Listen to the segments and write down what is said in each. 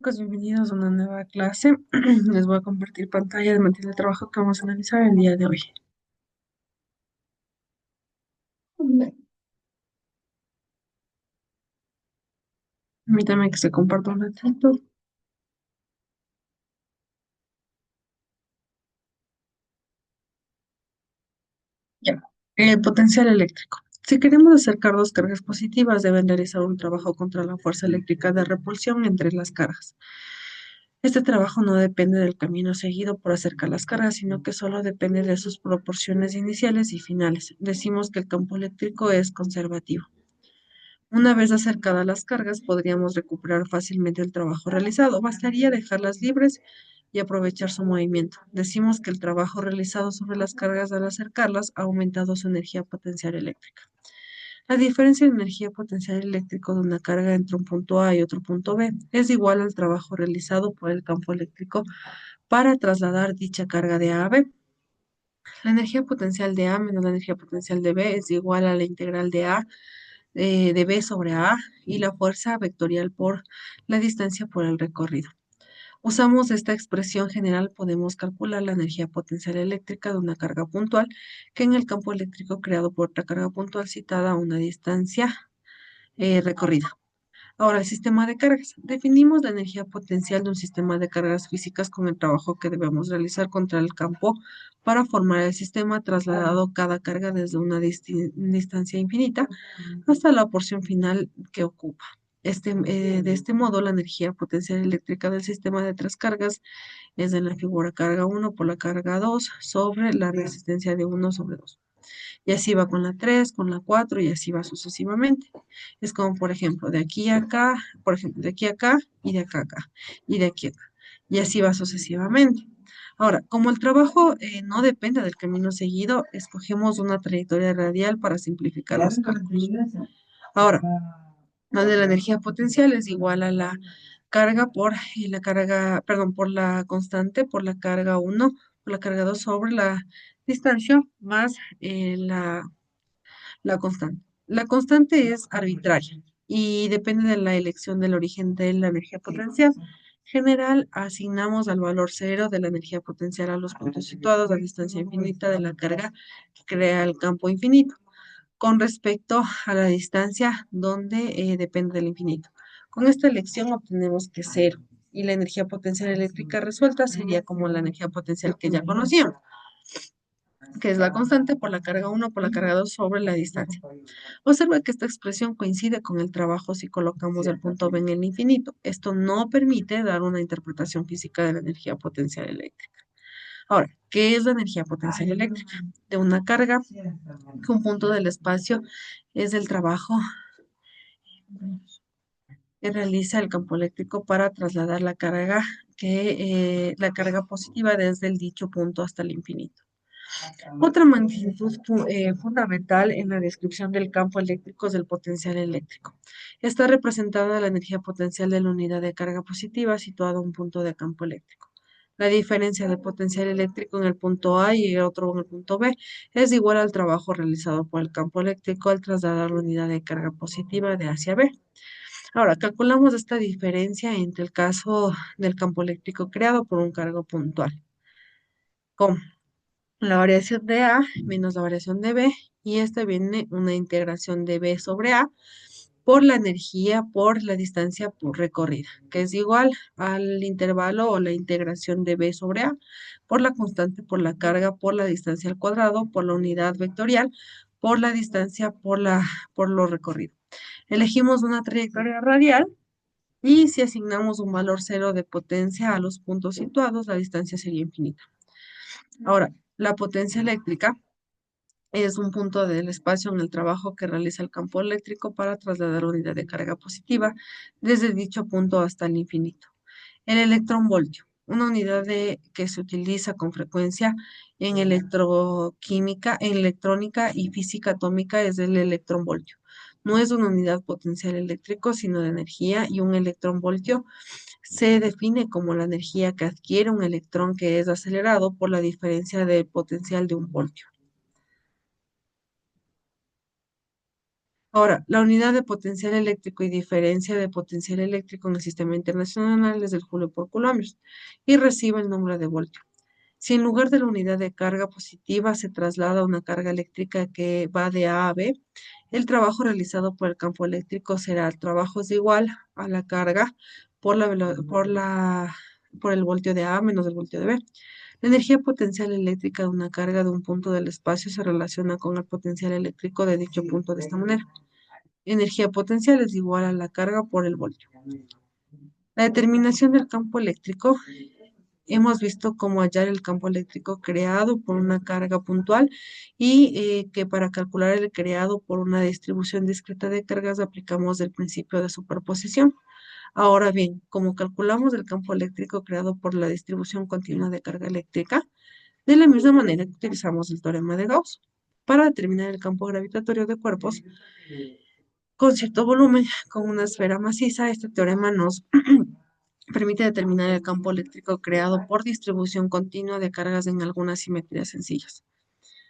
Chicos, bienvenidos a una nueva clase. Les voy a compartir pantalla de material de trabajo que vamos a analizar el día de hoy. Permítanme que se comparta un ratito. Ya. Potencial eléctrico. Si queremos acercar dos cargas positivas, deben realizar un trabajo contra la fuerza eléctrica de repulsión entre las cargas. Este trabajo no depende del camino seguido por acercar las cargas, sino que solo depende de sus proporciones iniciales y finales. Decimos que el campo eléctrico es conservativo. Una vez acercadas las cargas, podríamos recuperar fácilmente el trabajo realizado. Bastaría dejarlas libres y aprovechar su movimiento. Decimos que el trabajo realizado sobre las cargas al acercarlas ha aumentado su energía potencial eléctrica. La diferencia de energía potencial eléctrico de una carga entre un punto A y otro punto B es igual al trabajo realizado por el campo eléctrico para trasladar dicha carga de A a B. La energía potencial de A menos la energía potencial de B es igual a la integral de A de B sobre A y la fuerza vectorial por la distancia por el recorrido. Usamos esta expresión general, podemos calcular la energía potencial eléctrica de una carga puntual que en el campo eléctrico creado por otra carga puntual citada a una distancia recorrida. Ahora, el sistema de cargas. Definimos la energía potencial de un sistema de cargas físicas con el trabajo que debemos realizar contra el campo para formar el sistema trasladado cada carga desde una distancia infinita hasta la porción final que ocupa. De este modo, la energía potencial eléctrica del sistema de tres cargas es en la figura carga uno por la carga 2 sobre la resistencia de uno sobre 2. Y así va con la 3 con la 4 y así va sucesivamente. Es como, por ejemplo, de aquí a acá, por ejemplo, de aquí a acá y de acá a acá y de aquí a acá. Y así va sucesivamente. Ahora, como el trabajo no depende del camino seguido, escogemos una trayectoria radial para simplificar los cálculos. Ahora, la de la energía potencial es igual a la carga por la carga, perdón, por la constante, por la carga uno por la carga 2 sobre la distancia más la constante. La constante es arbitraria y depende de la elección del origen de la energía potencial. General, asignamos al valor cero de la energía potencial a los puntos situados a distancia infinita de la carga que crea el campo infinito con respecto a la distancia donde depende del infinito. Con esta elección obtenemos que cero y la energía potencial eléctrica resuelta sería como la energía potencial que ya conocíamos, que es la constante por la carga uno por la carga 2 sobre la distancia. Observa que esta expresión coincide con el trabajo si colocamos el punto B en el infinito. Esto no permite dar una interpretación física de la energía potencial eléctrica. Ahora, ¿qué es la energía potencial eléctrica? De una carga que un punto del espacio es el trabajo que realiza el campo eléctrico para trasladar la carga positiva desde el dicho punto hasta el infinito. Otra magnitud fundamental en la descripción del campo eléctrico es el potencial eléctrico. Está representada la energía potencial de la unidad de carga positiva situada a un punto de campo eléctrico. La diferencia de potencial eléctrico en el punto A y el otro en el punto B es igual al trabajo realizado por el campo eléctrico al trasladar la unidad de carga positiva de A hacia B. Ahora, calculamos esta diferencia entre el caso del campo eléctrico creado por un cargo puntual, como la variación de A menos la variación de B, y esta viene una integración de B sobre A por la energía por la distancia por recorrida, que es igual al intervalo o la integración de B sobre A por la constante por la carga por la distancia al cuadrado por la unidad vectorial por la distancia por lo recorrido. Elegimos una trayectoria radial y si asignamos un valor cero de potencia a los puntos situados, la distancia sería infinita. Ahora, la potencia eléctrica es un punto del espacio en el trabajo que realiza el campo eléctrico para trasladar unidad de carga positiva desde dicho punto hasta el infinito. El electronvoltio, una unidad que se utiliza con frecuencia en electroquímica, en electrónica y física atómica es el electronvoltio. No es una unidad potencial eléctrico, sino de energía y un electronvoltio se define como la energía que adquiere un electrón que es acelerado por la diferencia del potencial de un voltio. Ahora, la unidad de potencial eléctrico y diferencia de potencial eléctrico en el sistema internacional es el Joule por Coulombs y recibe el nombre de voltio. Si en lugar de la unidad de carga positiva se traslada una carga eléctrica que va de A a B, el trabajo realizado por el campo eléctrico será el trabajo es igual a la carga por el voltio de A menos el voltio de B. La energía potencial eléctrica de una carga de un punto del espacio se relaciona con el potencial eléctrico de dicho punto de esta manera. Energía potencial es igual a la carga por el voltio. La determinación del campo eléctrico. Hemos visto cómo hallar el campo eléctrico creado por una carga puntual y que para calcular el creado por una distribución discreta de cargas aplicamos el principio de superposición. Ahora bien, como calculamos el campo eléctrico creado por la distribución continua de carga eléctrica, de la misma manera que utilizamos el teorema de Gauss. Para determinar el campo gravitatorio de cuerpos con cierto volumen, con una esfera maciza, este teorema nos permite determinar el campo eléctrico creado por distribución continua de cargas en algunas simetrías sencillas.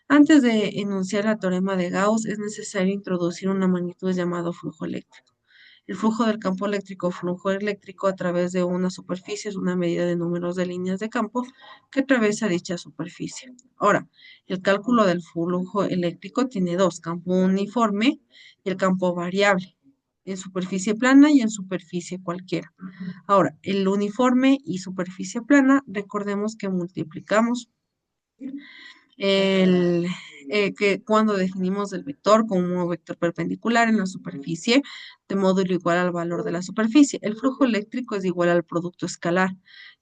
Antes de enunciar el teorema de Gauss, es necesario introducir una magnitud llamada flujo eléctrico. El flujo del campo eléctrico o flujo eléctrico a través de una superficie es una medida de números de líneas de campo que atraviesa dicha superficie. Ahora, el cálculo del flujo eléctrico tiene dos, campo uniforme y el campo variable, en superficie plana y en superficie cualquiera. Ahora, el uniforme y superficie plana, recordemos que multiplicamos el, que cuando definimos el vector como un vector perpendicular en la superficie de módulo igual al valor de la superficie. El flujo eléctrico es igual al producto escalar.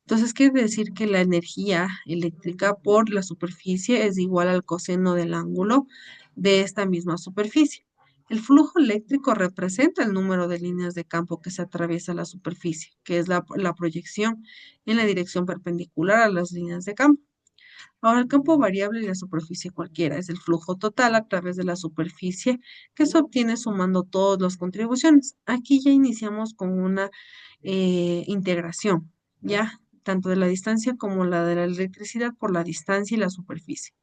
Entonces, quiere decir que la energía eléctrica por la superficie es igual al coseno del ángulo de esta misma superficie. El flujo eléctrico representa el número de líneas de campo que se atraviesa la superficie, que es la proyección en la dirección perpendicular a las líneas de campo. Ahora, el campo variable y la superficie cualquiera es el flujo total a través de la superficie que se obtiene sumando todas las contribuciones. Aquí ya iniciamos con una integración, ¿ya? Tanto de la distancia como la de la electricidad por la distancia y la superficie.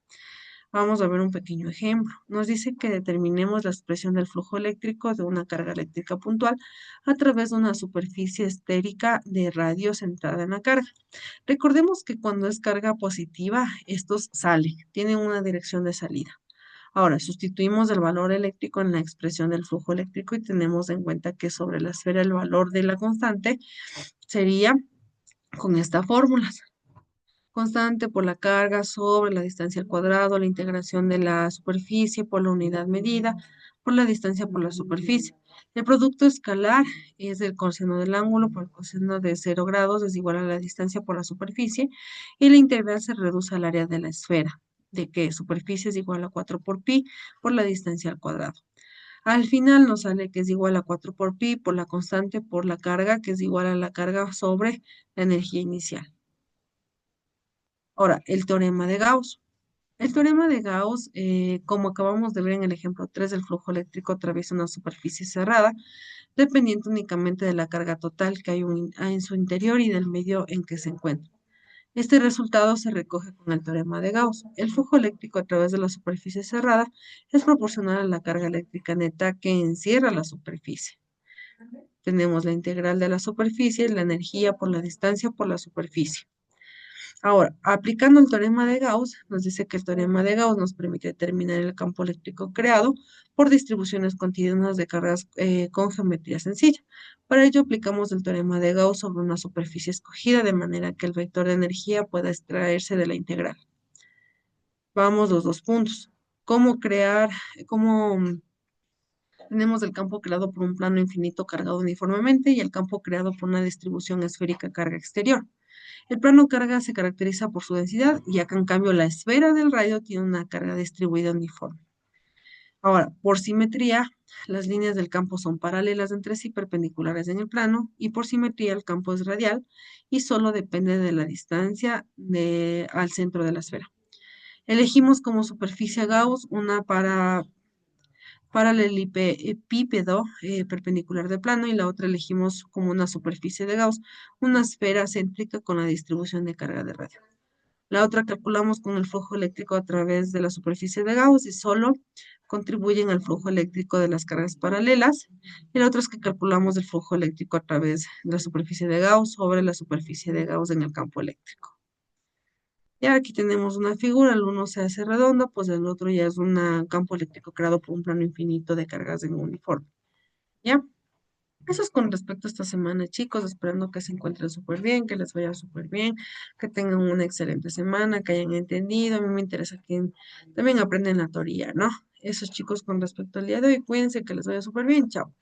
Vamos a ver un pequeño ejemplo. Nos dice que determinemos la expresión del flujo eléctrico de una carga eléctrica puntual a través de una superficie esférica de radio centrada en la carga. Recordemos que cuando es carga positiva, estos salen, tienen una dirección de salida. Ahora, sustituimos el valor eléctrico en la expresión del flujo eléctrico y tenemos en cuenta que sobre la esfera el valor de la constante sería con esta fórmula. Constante por la carga sobre la distancia al cuadrado, la integración de la superficie por la unidad medida, por la distancia por la superficie. El producto escalar es el coseno del ángulo por el coseno de 0 grados es igual a la distancia por la superficie y la integral se reduce al área de la esfera, de que superficie es igual a 4 por pi por la distancia al cuadrado. Al final nos sale que es igual a 4 por pi por la constante por la carga, que es igual a la carga sobre la energía inicial. Ahora, el teorema de Gauss. El teorema de Gauss, como acabamos de ver en el ejemplo 3, el flujo eléctrico atraviesa una superficie cerrada, dependiente únicamente de la carga total que hay en su interior y del medio en que se encuentra. Este resultado se recoge con el teorema de Gauss. El flujo eléctrico a través de la superficie cerrada es proporcional a la carga eléctrica neta que encierra la superficie. Tenemos la integral de la superficie, la energía por la distancia por la superficie. Ahora, aplicando el teorema de Gauss, nos dice que el teorema de Gauss nos permite determinar el campo eléctrico creado por distribuciones continuas de cargas con geometría sencilla. Para ello aplicamos el teorema de Gauss sobre una superficie escogida de manera que el vector de energía pueda extraerse de la integral. Vamos los dos puntos. ¿Cómo tenemos el campo creado por un plano infinito cargado uniformemente y el campo creado por una distribución esférica carga exterior? El plano carga se caracteriza por su densidad, ya que en cambio la esfera del radio tiene una carga distribuida uniforme. Ahora, por simetría, las líneas del campo son paralelas entre sí, perpendiculares en el plano, y por simetría el campo es radial y solo depende de la distancia al centro de la esfera. Elegimos como superficie Gauss una paralelepípedo perpendicular de plano y la otra elegimos como una superficie de Gauss, una esfera céntrica con la distribución de carga de radio. La otra calculamos con el flujo eléctrico a través de la superficie de Gauss y solo contribuyen al flujo eléctrico de las cargas paralelas. Y la otra es que calculamos el flujo eléctrico a través de la superficie de Gauss sobre la superficie de Gauss en el campo eléctrico. Ya aquí tenemos una figura, el uno se hace redondo, pues el otro ya es un campo eléctrico creado por un plano infinito de cargas en uniforme. ¿Ya? Eso es con respecto a esta semana, chicos, esperando que se encuentren súper bien, que les vaya súper bien, que tengan una excelente semana, que hayan entendido. A mí me interesa que también aprendan la teoría, ¿no? Eso, chicos, con respecto al día de hoy, cuídense, que les vaya súper bien. Chao.